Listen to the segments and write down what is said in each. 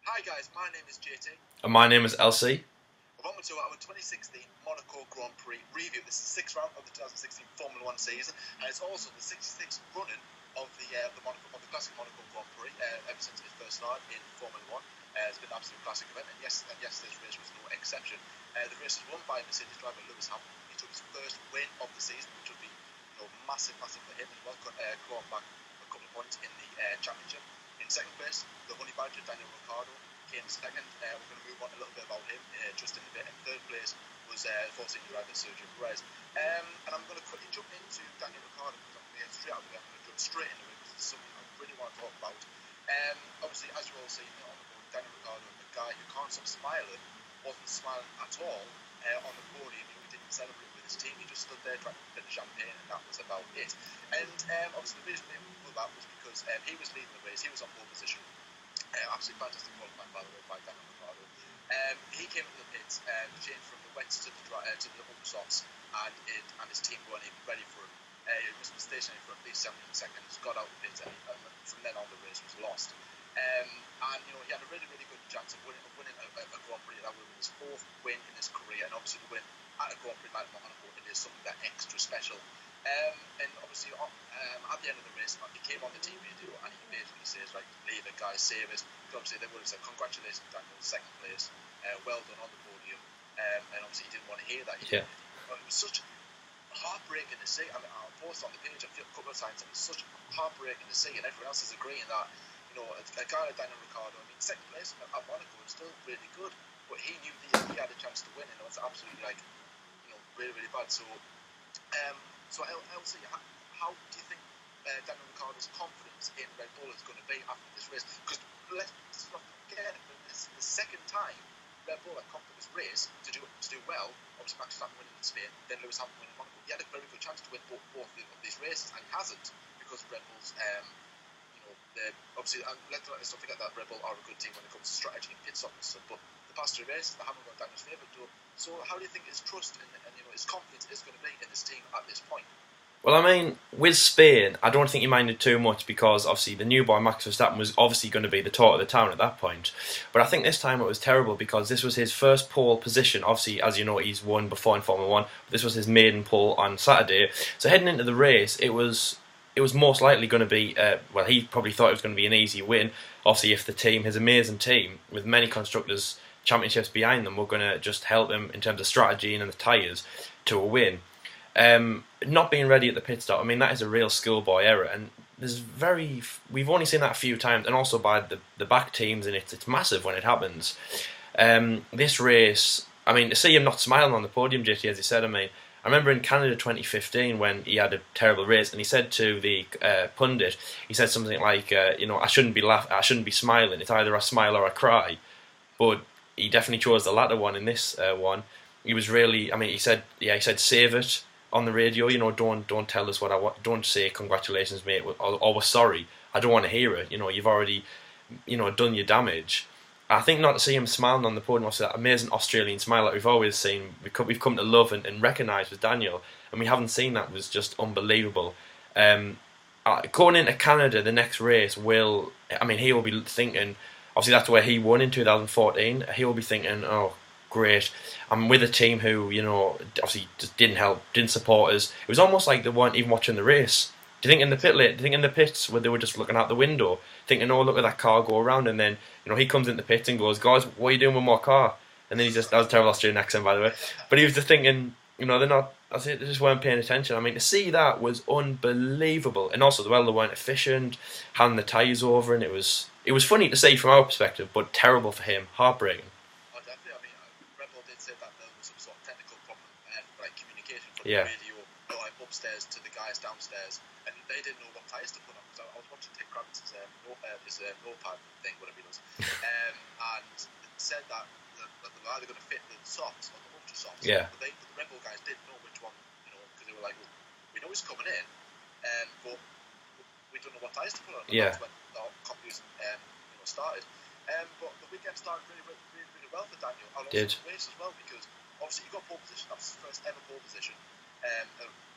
Hi guys, my name is JT. And my name is Elsie. Welcome to our 2016 Monaco Grand Prix review. This is the sixth round of the 2016 Formula One season, and it's also the 66th running of the classic Monaco Grand Prix ever since it first started in Formula One. It's been an absolute classic event, and yesterday's race was no exception. The race was won by Mercedes driver Lewis Hamilton. He took his first win of the season, which would be massive for him as well. Clawing back a couple of points in the championship. In second place, the Honey Badger Daniel Ricciardo came second. We're going to move on a little bit about him just in a bit. And third place was 14 driver Sergio Perez. And I'm going to quickly jump into Daniel Ricciardo because I'm going to get straight out of it. I'm going to jump straight into it because it's something I really want to talk about. Obviously, as you all see on the board, Daniel Ricciardo, the guy who can't stop smiling, wasn't smiling at all on the podium. He didn't celebrate with his team. He just stood there trying to fit the champagne, and that was about it. And obviously, the reason for that was because he was leading the race. He was on pole position. Absolutely fantastic qualifying, by the way, by Daniel Ricciardo. He came into the pits, changed from the wets to the upper softs, and his team weren't even ready for him. He must have been stationary for at least 17 seconds, got out of the pits, and from then on the race was lost. And he had a really, really good chance of winning a Grand Prix. That would be his fourth win in his career, and obviously the win at a Grand Prix like Monaco, it is something that extra special. And obviously at the end of the race, he came on the TV radio and he basically says, right, leave it guys, save it. Obviously they would have said, congratulations Daniel, second place, well done on the podium. And obviously he didn't want to hear that. It was such heartbreaking to see. I mean, I'll post on the page a couple of times, it was such heartbreaking to see, and everyone else is agreeing that, a guy like Daniel Ricciardo, I mean, second place at Monaco is still really good, but he knew he had a chance to win, and it was absolutely really, really bad. So Elsie, how do you think Daniel Ricciardo's confidence in Red Bull is going to be after this race? Because let's not forget, this is the second time Red Bull have come to this race to do well. Obviously, Max Verstappen winning in Spain, then Lewis Hamilton winning in Monaco. He had a very good chance to win both of these races, and he hasn't because Red Bull's, obviously, let's not forget that Red Bull are a good team when it comes to strategy and pit stop and stuff. But the past three races, they haven't got Daniel's favourite. So how do you think his trust and his confidence is going to be in this team at this point? Well, I mean, with Spain, I don't think he minded too much because obviously the new boy Max Verstappen was obviously going to be the talk of the town at that point. But I think this time it was terrible because this was his first pole position. Obviously, as you know, he's won before in Formula One. But this was his maiden pole on Saturday. So heading into the race, it was most likely going to be, he probably thought it was going to be an easy win. Obviously, if the team, his amazing team, with many constructors' championships behind them, were going to just help him in terms of strategy and the tyres to a win. Not being ready at the pit stop, I mean, that is a real schoolboy error, and we've only seen that a few times, and also by the back teams, and it's massive when it happens. This race, I mean, to see him not smiling on the podium, JT, as he said, I mean, I remember in Canada 2015 when he had a terrible race, and he said to the pundit, he said something like, I shouldn't be smiling. It's either I smile or I cry. But he definitely chose the latter one in this one. He was really, I mean, he said save it on the radio. Don't tell us what I want. Don't say congratulations, mate, or we're sorry. I don't want to hear it. You've already, done your damage. I think not to see him smiling on the podium, also that amazing Australian smile that we've always seen, we've come to love and recognise with Daniel, and we haven't seen that, was just unbelievable. Going into Canada, the next race he will be thinking, obviously that's where he won in 2014, he will be thinking, oh, great, I'm with a team who, obviously just didn't support us. It was almost like they weren't even watching the race. Do you think in the pits where they were just looking out the window, thinking, oh, look at that car go around, and then he comes into the pits and goes, guys, what are you doing with my car? And then that was a terrible Australian accent, by the way, but he was just thinking, they just weren't paying attention. I mean, to see that was unbelievable, and also they weren't efficient, handing the tyres over, and it was funny to see from our perspective, but terrible for him, heartbreaking. Oh, definitely. I mean, Red Bull did say that there was some sort of technical problem, like communication from the radio, upstairs to the guys downstairs, and they didn't know what tyres to put on. Because I was watching Dick Kravitz's notepad thing, whatever he does, and it said that they were either going to fit the softs or the ultra softs. Yeah. But the Red Bull guys didn't know which one, because they were like, well, we know he's coming in, but we don't know what tyres to put on. And that's when the confusion started. But the weekend started really, really, really, really well for Daniel. And also the race as well, because obviously he got pole position. That was his first ever pole position.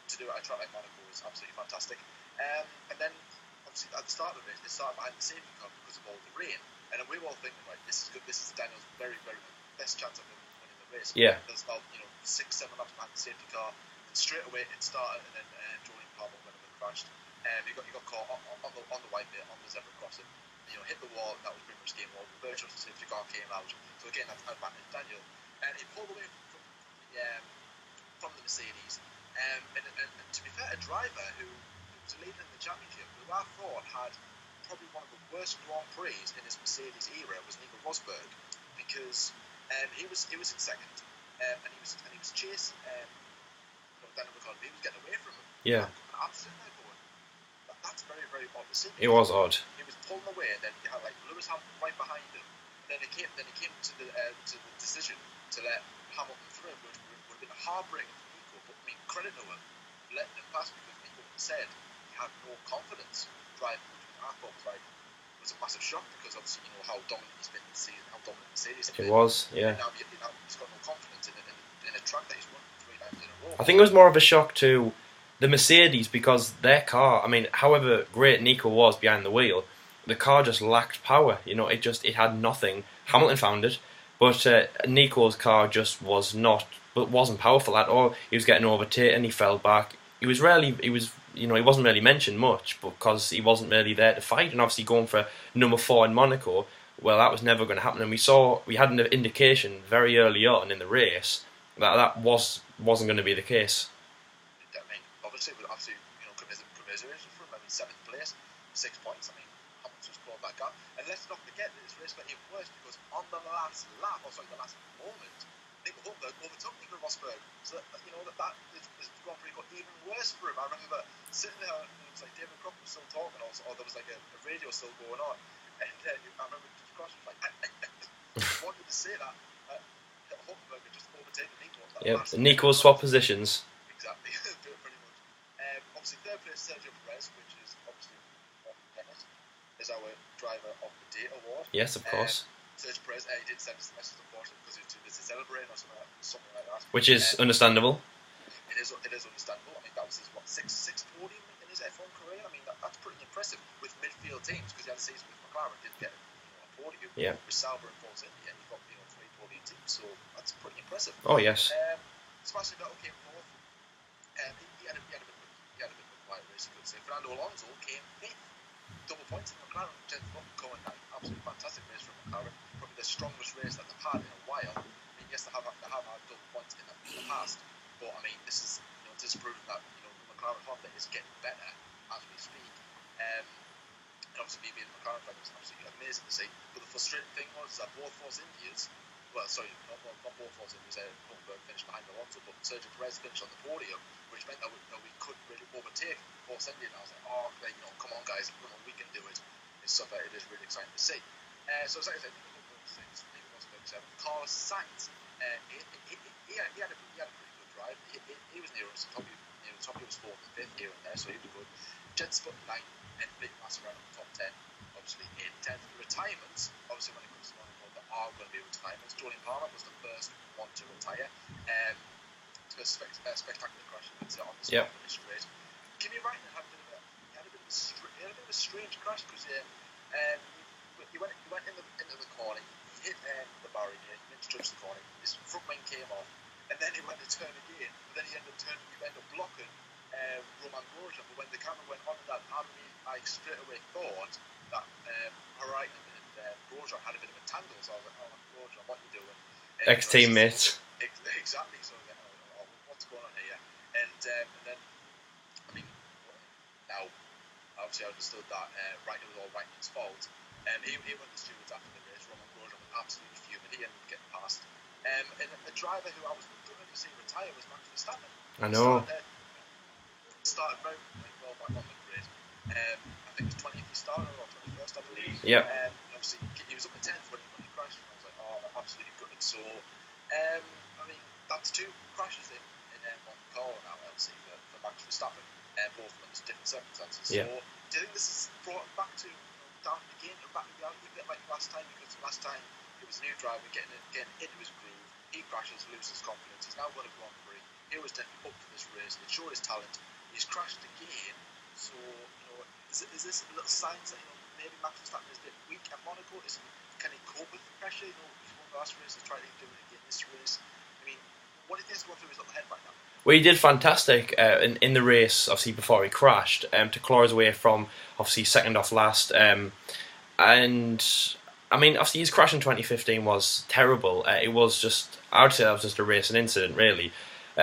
To do it at a track like Monaco was absolutely fantastic. And then obviously at the start of the race, they started behind the safety car because of all the rain. And And we were all thinking, right, this is good. This is Daniel's very, very best chance of him winning the race. Yeah. There's about 6-7 laps behind the safety car, and straight away it started, and then Julian Palmer went up and crashed. He got caught on the white bit on the zebra crossing. Hit the wall, and that was pretty much game over. Virtual safety car came out, so again that's advantage Daniel, and he pulled away from the Mercedes. And to be fair, a driver who was leading in the championship, who I thought had probably one of the worst Grand Prix in his Mercedes era, was Nico Rosberg, because he was in second, and he was chasing Daniel Ricciardo. He was getting away from him. Yeah. And I'm sitting there going, that's very, very odd to see. It was odd. He was pulling away, and then you had Lewis Hamilton right behind him. And then he came to the decision to let Hamilton through, which would have been a heartbreaking for Nico. But I mean, credit to him, letting him pass, because Nico said he had no confidence driving, which I thought was a massive shock, because obviously how dominant he's been this season, how dominant Mercedes has been. It was, yeah. And now he's got no confidence in a track that he's won 3 times in a row. I think it was more of a shock to the Mercedes, because their car, I mean, however great Nico was behind the wheel, the car just lacked power. It had nothing. Hamilton found it, but Nico's car just wasn't powerful at all. He was getting overtaken, he fell back. He wasn't really mentioned much, because he wasn't really there to fight. And obviously going for number 4 in Monaco, well, that was never going to happen. And we had an indication very early on in the race that wasn't going to be the case. Obviously, commiseration for him. I mean, 7th place, 6 points. I mean, Hamilton just clawed back up. And let's not forget that this race got even worse, because on the last lap, the last moment, Nico Hulkenberg overtook Nico Rosberg. So this Grand Prix got even worse for him. I remember sitting there, and it was like David Croft was still talking, or there was like a radio still going on. And then I remember Croft was like, I wanted to say that Hulkenberg had just overtaken Nico. Nico swapped positions. Exactly. Obviously, 3rd place, Sergio Perez, which is obviously Bennett, is our driver of the day award. Yes, of course. Sergio Perez, he didn't send us the message, unfortunately, because he was too busy celebrating or something like that. Which is understandable. It is understandable. I mean, that was his sixth podium in his F1 career. I mean, that's pretty impressive with midfield teams, because he had a season with McLaren, didn't get a podium. Yeah. With Sauber and Force India, he got 3 podium teams, so that's pretty impressive. Oh yes. Sebastian Vettel came 4th. He had a bit of a quiet race, you could say. Fernando Alonso came 5th. Double points in McLaren, 10th up, going down. Absolutely fantastic race from McLaren. Probably the strongest race that they've had in a while. I mean, yes, they have had double points in the past, but I mean, this is proving that McLaren Honda is getting better as we speak. And obviously, me being a McLaren fan, was absolutely amazing to see. But the frustrating thing was that both Force Indians, not both Force Indians, Hulkenberg finished behind Alonso, but Sergio Perez finished on the podium, which meant that we couldn't really overtake Force India. And I was like, come on guys, we can do it. It's stuff that it is really exciting to see. So as I said, Carlos Sainz, he had a pretty good drive. He was near us, top. He was 4th and 5th here and there, so he was good. Jets put 9th, and Big Mass around the top 10. Obviously, 8th, 10th. The retirements, obviously, when it comes to Monaco, there are going to be retirements. Julian Palmer was the first one to retire. It's a spectacular crash on the straight. Kimi Raikkonen had a bit of a strange crash, because he went into the corner, he hit the barrier, he misjudged the corner, his front wing came off, and then he went to turn again, and then he ended up blocking Roman Grosjean. But when the camera went on that, I straight away thought that Raikkonen and Grosjean had a bit of a tangle, so I was like, Grosjean, what are you doing? Ex-teammates. Exactly, so I was like, what's going on here? And then, I mean, now, obviously I understood that Raikkonen was all Raikkonen's fault. He went to stewards after the race. Roman Grosjean was absolutely fuming. He ended up getting past. And a driver who I was going to see retire was Max Verstappen. I know. Started very, very well back on the grid. I think it was 20th he started, or 21st, I believe. Yeah. Obviously, he was up at 10th when he crashed. And I was like, absolutely gutted. So, I mean, that's 2 crashes in Monte Carlo now, obviously, for Max Verstappen. Both under different circumstances. Yeah. So, do you think this has brought him back to down again, back to reality a bit like last time? Because last time it was a new driver getting into his groove. He crashes, loses confidence. He's now won a Grand Prix. He was definitely up for this race. It showed his talent. He's crashed again. So is this a little sign that maybe Max Verstappen is a bit weak at Monaco? Is he cope with the pressure? You know, he won the last race, he's trying to do it again this race. I mean, what do you think is going through his little head right now? Well, he did fantastic in the race, obviously, before he crashed, to claw his way from, obviously, second off last. And, I mean, obviously, his crash in 2015 was terrible. It was just, I would say that was just a racing incident, really.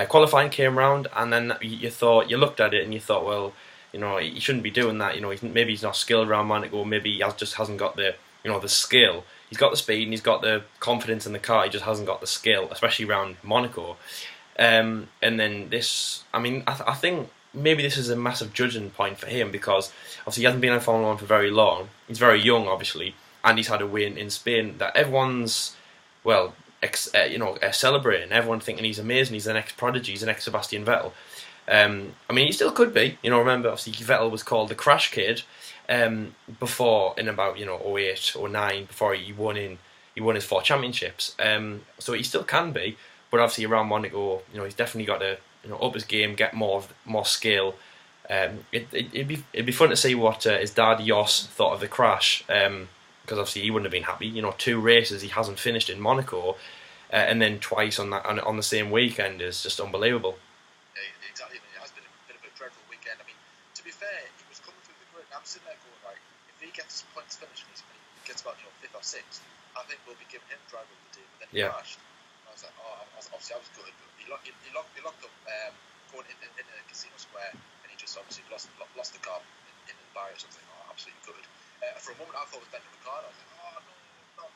Qualifying came round, and then you looked at it and you thought, well, you know, he shouldn't be doing that. You know, maybe he's not skilled around Monaco, maybe he just hasn't got the, you know, the skill. He's got the speed and he's got the confidence in the car, he just hasn't got the skill, especially around Monaco. And then this, I mean, I think maybe this is a massive judging point for him because obviously he hasn't been in Formula 1 for very long. He's very young, obviously, and he's had a win in Spain that everyone's, well, celebrating. Everyone thinking he's amazing. He's the next prodigy. He's the next Sebastian Vettel. I mean, he still could be. You know, remember, obviously, Vettel was called the Crash Kid before, in about, you know, 08, 09, before he won his 4 championships. So he still can be. But obviously around Monaco, you know, he's definitely got to, you know, up his game, get more skill. It'd be fun to see what his dad Jos thought of the crash, because obviously he wouldn't have been happy. You know, 2 races he hasn't finished in Monaco, and then twice on the same weekend is just unbelievable. Yeah, exactly. It has been a bit of a dreadful weekend. I mean, to be fair, he was coming through the grid, and I'm sitting there going, right, if he gets points finished and he gets about, you know, 5th or 6th, I think we'll be giving him driver of the day. But then he crashed. I was like, obviously I was good, but he locked up going into the casino square, and he just obviously lost the car in the barrier. So I was like, oh, absolutely good. For a moment I thought it was Daniel Ricciardo. I was like, oh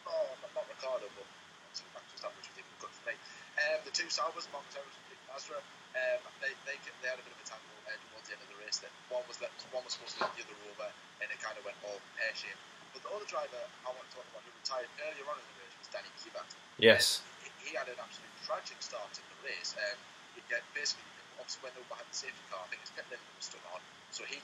no, not Ricciardo, but obviously Max Verstappen, which was even good for me. The 2 Saubers, Marcus Ericsson and Nick Mazda, they had a bit of a tangle towards the end of the race. Then one was supposed to let the other over, and it kind of went all pear-shaped. But the other driver I want to talk about who retired earlier on in the race was Danny Kivat. Yes. He had an absolute tragic start in the race. Basically, obviously when they were behind the safety car, I think his pit limit was stuck on, so he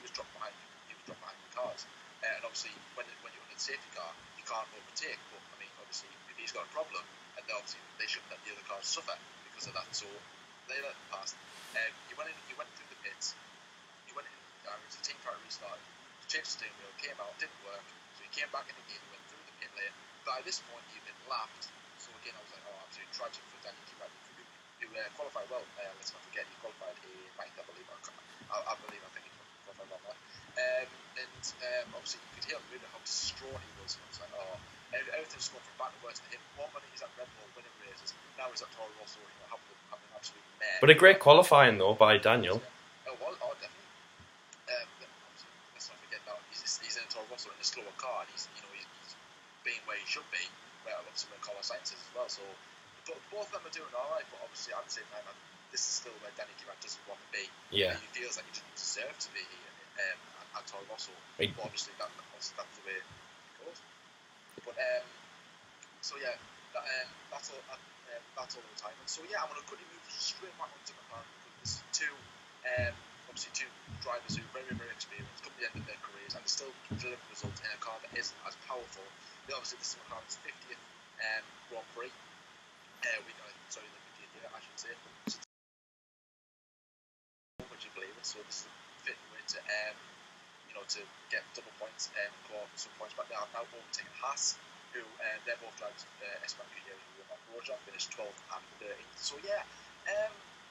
was dropped behind. He was dropped behind the cars, and obviously when you're under the safety car, you can't overtake. But I mean, obviously if he's got a problem, and they shouldn't let the other cars suffer because of that. So they let him pass. He went through the pits. He went in. It was a team car restart. Changed the steering wheel, came out, didn't work. So he came back in again. Went through the pit lane. But at this point, he'd been lapped. So again, I was like, oh, absolutely tragic for Danny Kivat, who qualified well. Let's not forget, he qualified in 9th, I believe. I think he qualified well there. Obviously, you could hear really how distraught he was. And I was like, oh, everything's going from bad to worse to him. One minute he's at Red Bull winning races, now he's at Toro Rosso, you know, having an absolute mare. But a great qualifying though by Daniel. Definitely. Let's not forget now, he's in a Toro Rosso in a slower car, and he's being where he should be. Well, obviously where Carlos Sainz is as well, so both of them are doing alright, but obviously at the same time, this is still where Danny Kivat doesn't want to be. Yeah. He feels like he doesn't deserve to be here at Toro Rosso, but obviously that's the way it goes. But so yeah, that's all the time. And so yeah, I'm going to quickly move straight back onto McLaren because this is obviously two drivers who are very, very experienced, come to the end of their careers, and they still deliver results in a car that isn't as powerful. Obviously, this is McLaren's 50th Grand Prix. The 50th year, I should say. Would you believe it? So this is a fitting way to, to get double points and claw some points back. They have now overtaken Haas, who they're both drivers Esteban Gutierrez and Romain Grosjean, finished 12th and 13th. So yeah,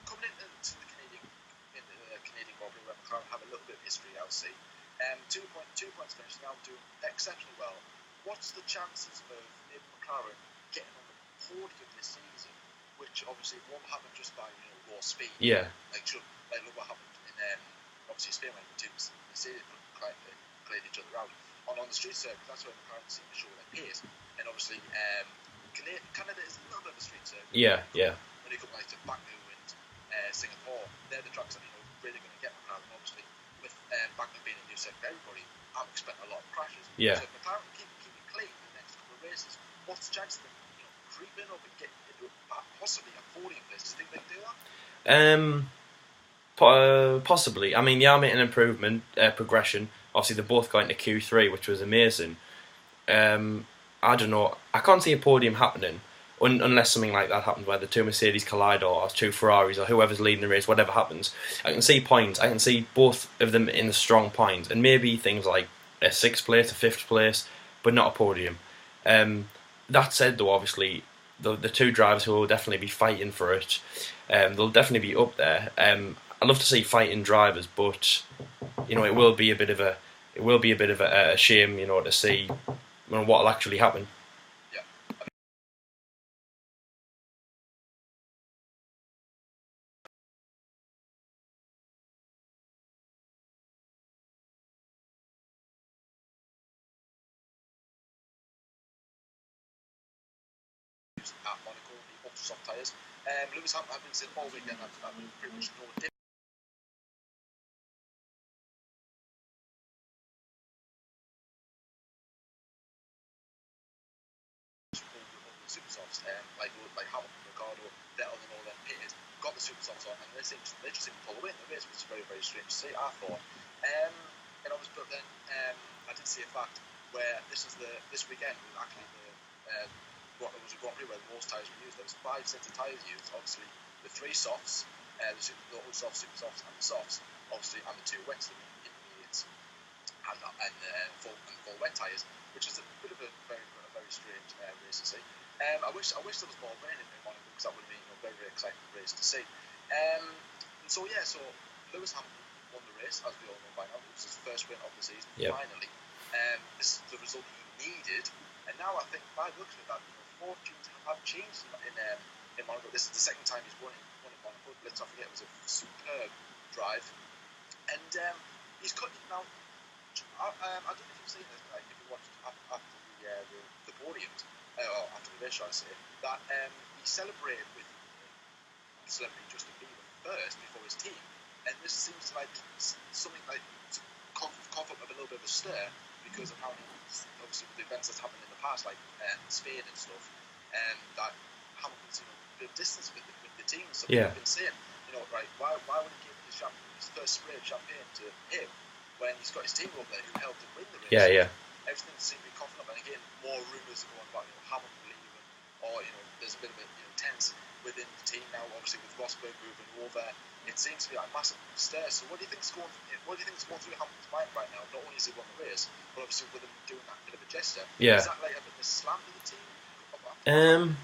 coming into the Canadian Grand Prix, where McLaren have a little bit of history, I'll see. 2 points finished, now doing exceptionally well. What's the chances of maybe McLaren getting on the podium this season, which obviously won't happen just by raw speed? Yeah. Like look what happened in obviously Spain when the two Mercedes played each other out on the street circuit. That's where McLaren seem to show their pace, and obviously Canada is a little bit of a street circuit. Yeah. When you come to Baku and Singapore, they're the tracks that really going to get McLaren. Obviously, with Baku being a new circuit, everybody, I'm expecting a lot of crashes. Yeah. So if McLaren keep clean in the next couple of races, what's the chance of them creeping up and getting into possibly a podium place? Do you think they can do that? Possibly. I mean, they are making an improvement, progression. Obviously, they're both going to Q3, which was amazing. I don't know. I can't see a podium happening unless something like that happens, where the 2 Mercedes collide or 2 Ferraris or whoever's leading the race, whatever happens. I can see points. I can see both of them in the strong points, and maybe things like a 6th place, a 5th place, but not a podium. That said, though, obviously the two drivers who will definitely be fighting for it, they'll definitely be up there. I love to see fighting drivers, but it will be a bit of a shame, to see what will actually happen. At Monaco, the ultra soft tyres. Lewis Hamilton, I've been saying all weekend, I've been pretty much no different. Super softs, like Hamilton, Ricardo, Vettel, and all them pitted, got the super softs on, and they just seem to pull away in the race, which is very, very strange to see, I thought. And obviously, but then I did see a fact where this weekend was actually it was a Grand Prix where the most tyres were used. There was 5 sets of tyres used. Obviously, the 3 softs, the ultra softs, super softs, and the softs, obviously, and the 2 wets, the intermediates, and full wet tyres, which is a bit of a very strange race to see. I wish there was more rain in Monaco, because that would have been a very, very exciting race to see. So Lewis Hamilton won the race, as we all know by now. It was his first win of the season, finally. This is the result he needed, and now I think by looking at that, fortunes have changed in Monaco. This is the second time he's won in Monaco. Let's not forget, it was a superb drive, and he's cut now. I don't know if you've seen it, if you watched after the podiums, or after the race, I say, that he celebrated with celebrity Justin Bieber first before his team, and this seems like something like to cough up a little bit of a stir, because apparently, obviously with the events that's happened in the past, like Spain and stuff, that Hamilton's a bit of distance with the team. So people have been saying, right, why would he give his first spray of champagne to him when he's got his team over there who helped him win the race? Everything seems to be coughing up, and again, more rumours are going about Hamilton leaving, or there's a bit of a tense within the team now. Obviously, with Rosberg moving over, it seems to be like a massive stir. So, what do you think's going through Hamilton's mind right now? Not only is he won the race, but obviously with him doing that bit of a gesture, is that like a bit of a slam to the team? In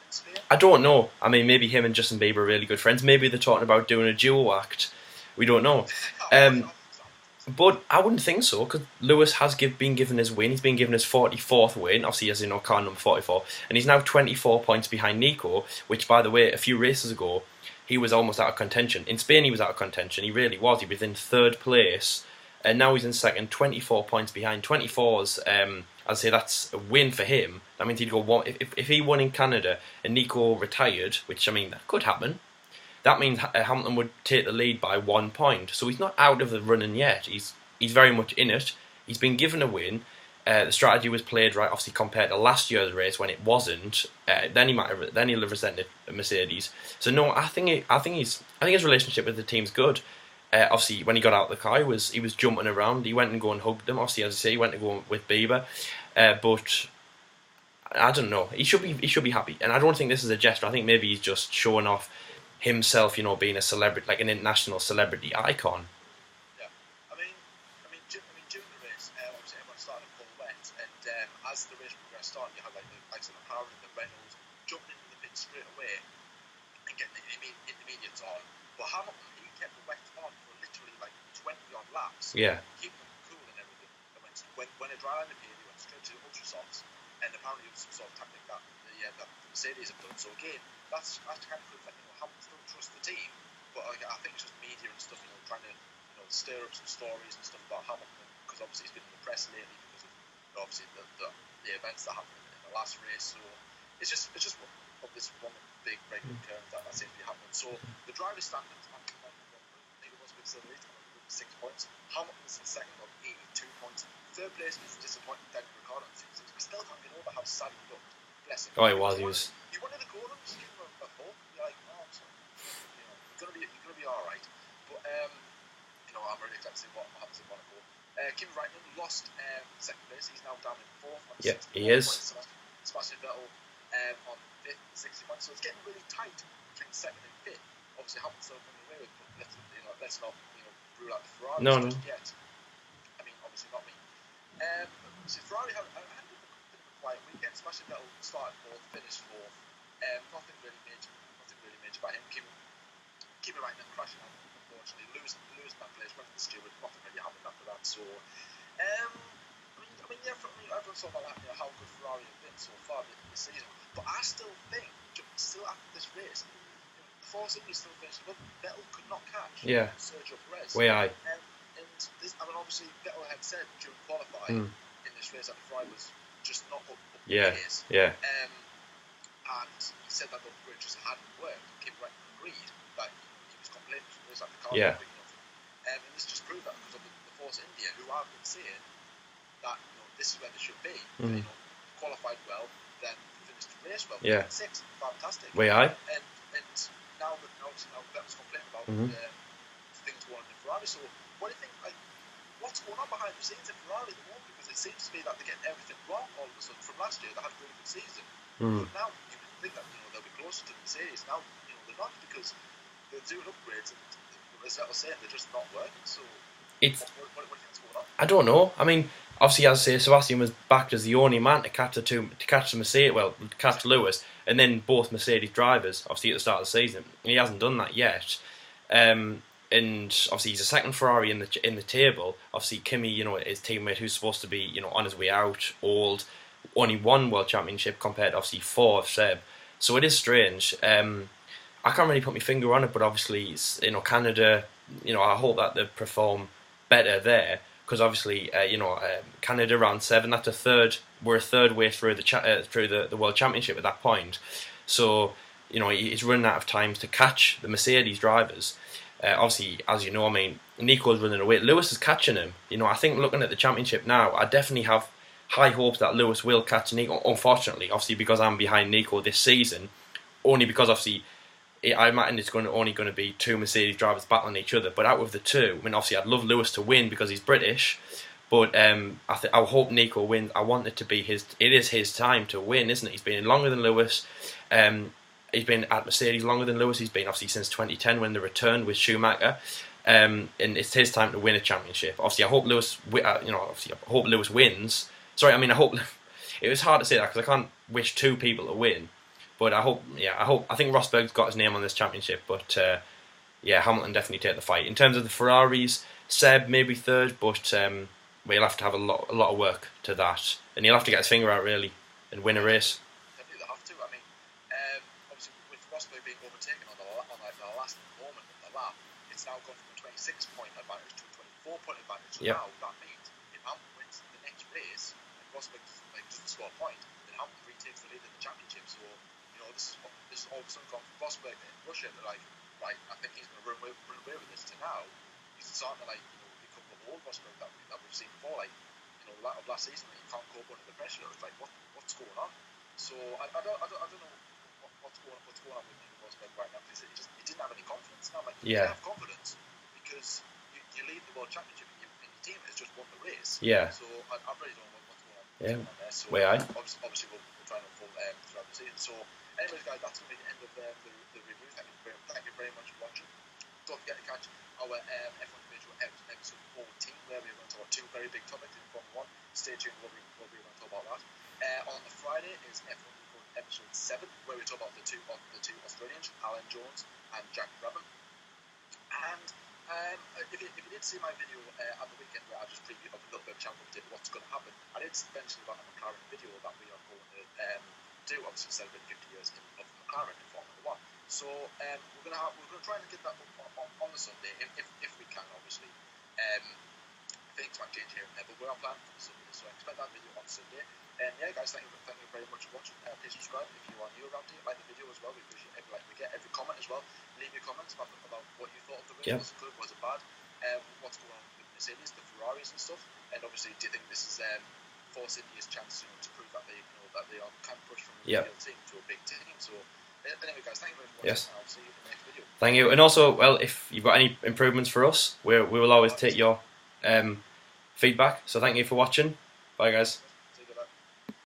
Spain? I don't know. I mean, maybe him and Justin Bieber are really good friends. Maybe they're talking about doing a duo act. We don't know. But I wouldn't think so, because Lewis has been given his win. He's been given his 44th win, obviously, as you know, car number 44. And he's now 24 points behind Nico, which, by the way, a few races ago, he was almost out of contention. In Spain, he was out of contention. He really was. He was in 3rd place. And now he's in 2nd, 24 points behind. 24's, I'd say that's a win for him. That means he'd go one. If he won in Canada and Nico retired, which, I mean, that could happen, that means Hamilton would take the lead by 1 point. So he's not out of the running yet. He's very much in it. He's been given a win. The strategy was played right, obviously, compared to last year's race when it wasn't. Then he'll have resented Mercedes. So no, I think his relationship with the team's good. Obviously, when he got out of the car, he was jumping around. He went and go and hugged them. Obviously, as I say, he went to go with Bieber. But I don't know. He should be happy. And I don't think this is a gesture. I think maybe he's just showing off himself, being a celebrity, like an international celebrity icon. Yeah, I mean, during the race, obviously everyone started full wet, and as the race progressed on, you had like the likes of the Howard and the Reynolds jumping into the pit straight away and getting the intermediates on. But Hamilton, he kept the wet on for literally like 20 odd laps. Yeah. Keeping them cool and everything. And when a dry line appeared, he went straight to the ultra softs, and apparently it was some sort of tactic that the Mercedes have done. So again, that's kind of proof that Hamilton still trusts the team, but I think it's just media and stuff, trying to stir up some stories and stuff about Hamilton, because obviously he's been in the press lately because of obviously the events that happened in the last race. So it's just one big regular occurrence that seems to be happening. So the driver standings, I think it was with Silver 6 points. Hamilton's in 2nd on 82 points. 3rd place is disappointing Daniel Ricciardo on 66. I still can't get over how sad he looked. Bless him. Oh, he was. You wanted to go on, just give him a hope. You're like, oh, I'm sorry. You're gonna be all right. But I'm really excited to see what happens in Monaco. Kimi Raikkonen lost 2nd place. He's now down in 4th. Yeah, he is. Sebastian Vettel on 5th, 60 points. So it's getting really tight between 2nd and 5th. Obviously, Hamilton's still running away with, but let's not rule out the Ferrari just yet. I mean, obviously not me. So Ferrari had a bit of a quiet week. started fourth, finished fourth. Nothing really major by him. Keep it right and then crashing out, unfortunately. Losing that place, went to the steward, nothing really happened after that. So, everyone's talking about how good Ferrari have been so far this season. But I still think, still after this race, Force India still finished above. Vettel could not catch Sergio Perez. And this, obviously, Vettel had said during qualifying in this race that Ferrari was just not up the pace. And he said that the upgrade just hadn't worked. Kim Raikkonen agreed that he was complaining that the car was big enough. And this just proved that because of the Force India, who have been saying that this is where they should be. Qualified well, then finished the race well. Sixth, fantastic. And now Vettel's complaining about things going on in Ferrari. So what do you think? What's going on behind the scenes in Ferrari at the moment? Because it seems to be that they're getting everything wrong all of a sudden. From last year, they had a really good season. But now you would think that they'll be closer to the Mercedes. Now they're not, because they're doing upgrades and as I was saying, they're just not working. So what do you think's going on? I don't know. I mean, obviously, as I say, Sebastian was backed as the only man to catch the Mercedes, catch Lewis, and then both Mercedes drivers. Obviously, at the start of the season, and he hasn't done that yet. And obviously, he's a second Ferrari in the table. Obviously, Kimi, his teammate, who's supposed to be, on his way out, old, only one World Championship compared to obviously 4 of Seb. So it is strange. I can't really put my finger on it, but obviously, it's, Canada. I hope that they perform better there, because obviously, Canada round 7. That's a third. We're a third way through the World Championship at that point. So he's running out of time to catch the Mercedes drivers. Obviously, as you know, Nico's running away. Lewis is catching him. I think looking at the championship now, I definitely have high hopes that Lewis will catch Nico. Unfortunately, obviously, because I'm behind Nico this season, only because obviously I imagine it's only going to be 2 Mercedes drivers battling each other. But out of the 2, obviously I'd love Lewis to win because he's British. But I hope Nico wins. I want it to be his. It is his time to win, isn't it? He's been in longer than Lewis. He's been at Mercedes longer than Lewis. He's been obviously since 2010 when they returned with Schumacher. And it's his time to win a championship. Obviously, I hope Lewis. I hope Lewis wins. Sorry, I hope. It was hard to say that because I can't wish 2 people to win. But I hope. I think Rosberg's got his name on this championship. But Hamilton definitely take the fight. In terms of the Ferraris, Seb maybe third, but he'll have to have a lot of work to that, and he'll have to get his finger out really and win a race. Definitely, they have to. Obviously, with Rosberg being overtaken on the last moment of the lap, it's now gone from a 26-point advantage to a 24-point advantage. So now that means if Hamilton wins the next race and Rosberg doesn't score a point, then Hamilton retakes the lead in the championship. So this is all of a sudden gone from Rosberg in Russia. They're like, right, I think he's going to run away with this. To now, he's starting to become the old Rosberg that we've seen before. Of last season, you can't cope under the pressure. It's like, what's going on? So I don't know what's going on with Nico Rosberg right now, because he didn't have any confidence. Now, you have confidence because you lead the World Championship and your team has just won the race. So I really don't know what's going on there. So obviously we'll try and unfold throughout the season. So anyways, guys, that's going to be the end of the review. Thank you very much for watching. Don't forget to catch our F1 video episode 14, where we're going to talk about 2 very big topics in Formula 1. Stay tuned, we'll be going to talk about that. On the Friday is F1 episode 7, where we talk about the two Australians, Alan Jones and Jack Brabham. And if you did see my video at the weekend, where I just previewed a little bit of channel update what's going to happen, I did mention about a McLaren video that we are going to do, obviously celebrate 50 years of McLaren in Formula 1. So we're going to try and get that up on the Sunday if we can, obviously. Things might change here and there, but we're on plan for the Sunday, so I expect that video on Sunday. And guys, thank you very much for watching. Please subscribe if you are new around here. Like the video as well. We appreciate we get every comment as well. Leave your comments about what you thought of the race. Was it good? Was it bad? What's going on with Mercedes, the Ferraris and stuff? And obviously, do you think this is Force India's chance to prove that they can push from a real team to a big team? So. Anyway, guys, thank you very much. Yes. I'll see you in the next video. Thank you. And also, if you've got any improvements for us, we will always take your feedback. So thank you for watching. Bye, guys.